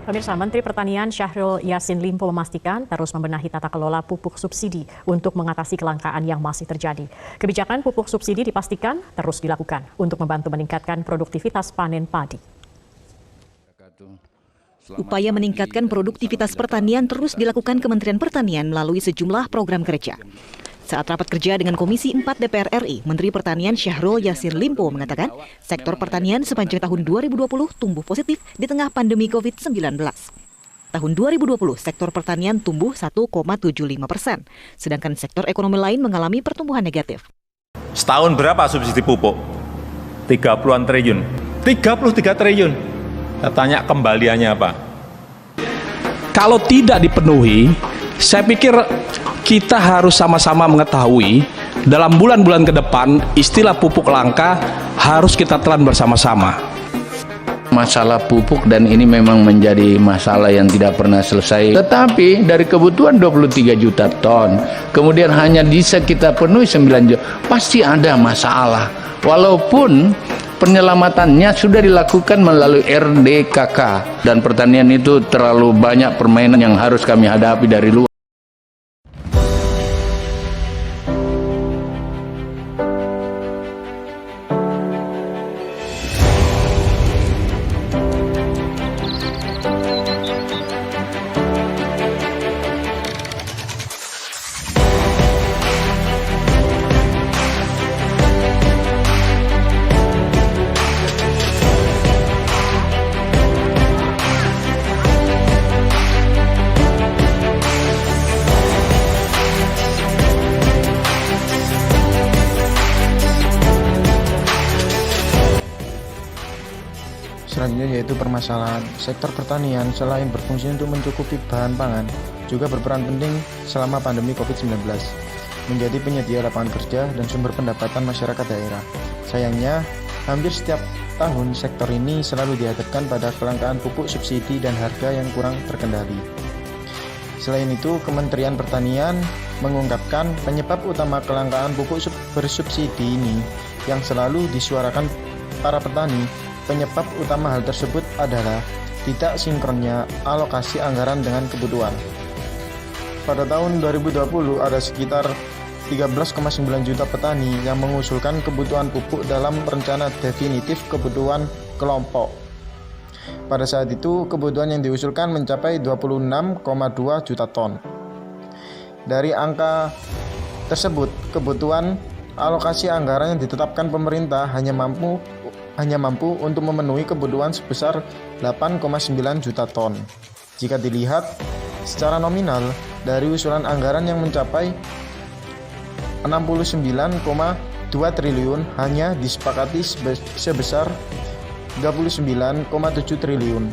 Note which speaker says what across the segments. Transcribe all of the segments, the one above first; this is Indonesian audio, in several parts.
Speaker 1: Pemirsa, Menteri Pertanian Syahrul Yassin Limpo memastikan terus membenahi tata kelola pupuk subsidi untuk mengatasi kelangkaan yang masih terjadi. Kebijakan pupuk subsidi dipastikan terus dilakukan untuk membantu meningkatkan produktivitas panen padi.
Speaker 2: Upaya meningkatkan produktivitas pertanian terus dilakukan Kementerian Pertanian melalui sejumlah program kerja. Saat rapat kerja dengan Komisi 4 DPR RI, Menteri Pertanian Syahrul Yassin Limpo mengatakan sektor pertanian sepanjang tahun 2020 tumbuh positif di tengah pandemi COVID-19. Tahun 2020, sektor pertanian tumbuh 1,75%, sedangkan sektor ekonomi lain mengalami pertumbuhan negatif.
Speaker 3: Setahun berapa subsidi pupuk? 30-an triliun. 33 triliun. Saya tanya kembaliannya apa?
Speaker 4: Kalau tidak dipenuhi, saya pikir kita harus sama-sama mengetahui dalam bulan-bulan ke depan istilah pupuk langka harus kita telan bersama-sama.
Speaker 5: Masalah pupuk dan ini memang menjadi masalah yang tidak pernah selesai. Tetapi dari kebutuhan 23 juta ton, kemudian hanya bisa kita penuhi 9 juta, pasti ada masalah. Walaupun penyelamatannya sudah dilakukan melalui RDKK dan pertanian itu terlalu banyak permainan yang harus kami hadapi dari luar.
Speaker 6: Selanjutnya yaitu permasalahan sektor pertanian selain berfungsi untuk mencukupi bahan pangan, juga berperan penting selama pandemi COVID-19, menjadi penyedia lapangan kerja dan sumber pendapatan masyarakat daerah. Sayangnya, hampir setiap tahun sektor ini selalu dihadapkan pada kelangkaan pupuk subsidi dan harga yang kurang terkendali. Selain itu, Kementerian Pertanian mengungkapkan penyebab utama kelangkaan pupuk bersubsidi ini yang selalu disuarakan para petani. Penyebab utama hal tersebut adalah tidak sinkronnya alokasi anggaran dengan kebutuhan. Pada tahun 2020 ada sekitar 13,9 juta petani yang mengusulkan kebutuhan pupuk dalam rencana definitif kebutuhan kelompok. Pada saat itu kebutuhan yang diusulkan mencapai 26,2 juta ton. Dari angka tersebut, kebutuhan alokasi anggaran yang ditetapkan pemerintah hanya mampu untuk memenuhi kebutuhan sebesar 8,9 juta ton. Jika dilihat secara nominal, dari usulan anggaran yang mencapai 69,2 triliun hanya disepakati sebesar 39,7 triliun.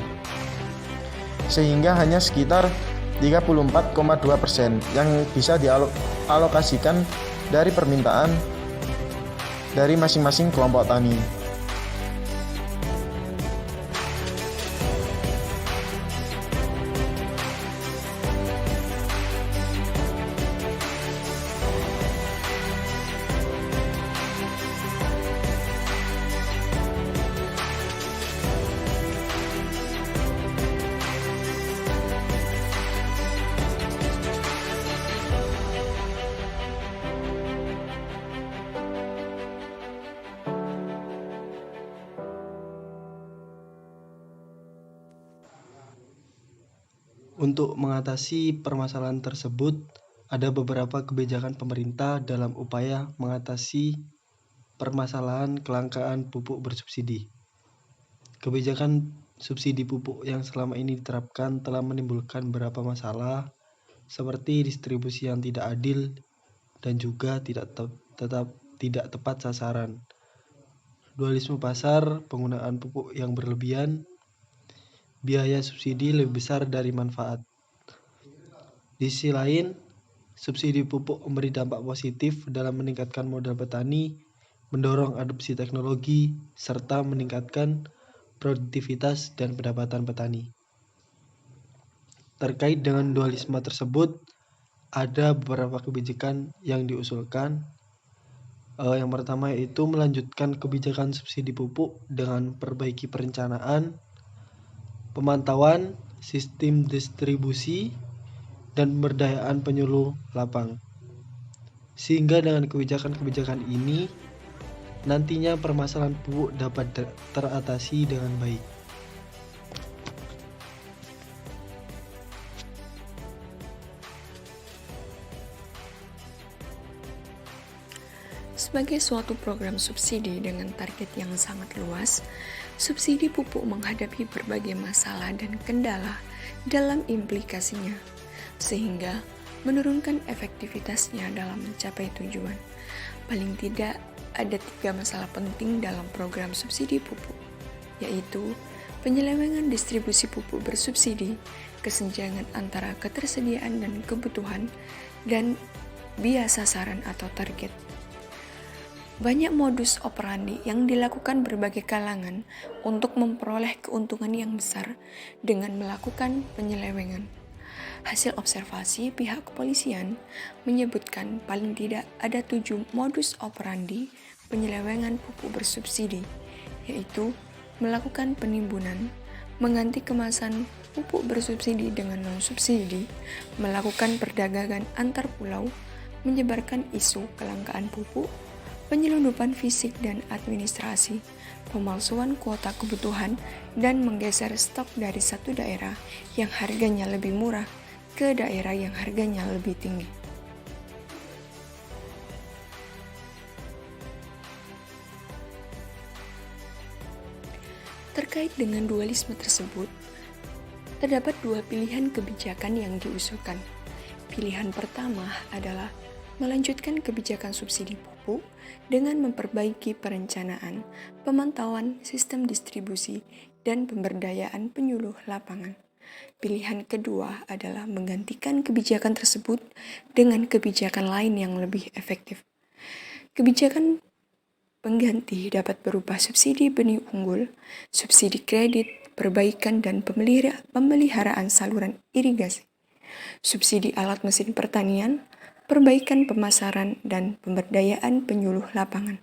Speaker 6: Sehingga hanya sekitar 34,2% yang bisa dialokasikan dari permintaan dari masing-masing kelompok tani.
Speaker 7: Untuk mengatasi permasalahan tersebut, ada beberapa kebijakan pemerintah dalam upaya mengatasi permasalahan kelangkaan pupuk bersubsidi. Kebijakan subsidi pupuk yang selama ini diterapkan telah menimbulkan beberapa masalah, seperti distribusi yang tidak adil dan juga tidak tepat sasaran, dualisme pasar, penggunaan pupuk yang berlebihan, biaya subsidi lebih besar dari manfaat. Di sisi lain, subsidi pupuk memberi dampak positif dalam meningkatkan modal petani, mendorong adopsi teknologi, serta meningkatkan produktivitas dan pendapatan petani. Terkait dengan dualisme tersebut, ada beberapa kebijakan yang diusulkan. Yang pertama yaitu melanjutkan kebijakan subsidi pupuk dengan perbaiki perencanaan, pemantauan, sistem distribusi, dan pemberdayaan penyuluh lapang. Sehingga dengan kebijakan-kebijakan ini, nantinya permasalahan pupuk dapat teratasi dengan baik.
Speaker 8: Sebagai suatu program subsidi dengan target yang sangat luas, subsidi pupuk menghadapi berbagai masalah dan kendala dalam implikasinya, sehingga menurunkan efektivitasnya dalam mencapai tujuan. Paling tidak, ada 3 masalah penting dalam program subsidi pupuk, yaitu penyelewengan distribusi pupuk bersubsidi, kesenjangan antara ketersediaan dan kebutuhan, dan biaya sasaran atau target. Banyak modus operandi yang dilakukan berbagai kalangan untuk memperoleh keuntungan yang besar dengan melakukan penyelewengan. Hasil observasi pihak kepolisian menyebutkan paling tidak ada 7 modus operandi penyelewengan pupuk bersubsidi, yaitu melakukan penimbunan, mengganti kemasan pupuk bersubsidi dengan non-subsidi, melakukan perdagangan antar pulau, menyebarkan isu kelangkaan pupuk, penyelundupan fisik dan administrasi, pemalsuan kuota kebutuhan, dan menggeser stok dari satu daerah yang harganya lebih murah ke daerah yang harganya lebih tinggi. Terkait dengan dualisme tersebut, terdapat 2 pilihan kebijakan yang diusulkan. Pilihan pertama adalah melanjutkan kebijakan subsidi pupuk dengan memperbaiki perencanaan, pemantauan sistem distribusi, dan pemberdayaan penyuluh lapangan. Pilihan kedua adalah menggantikan kebijakan tersebut dengan kebijakan lain yang lebih efektif. Kebijakan pengganti dapat berupa subsidi benih unggul, subsidi kredit, perbaikan dan pemeliharaan saluran irigasi, subsidi alat mesin pertanian, perbaikan pemasaran, dan pemberdayaan penyuluh lapangan.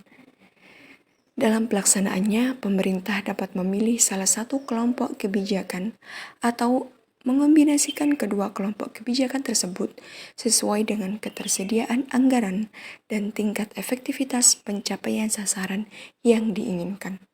Speaker 8: Dalam pelaksanaannya, pemerintah dapat memilih salah satu kelompok kebijakan atau mengombinasikan kedua kelompok kebijakan tersebut sesuai dengan ketersediaan anggaran dan tingkat efektivitas pencapaian sasaran yang diinginkan.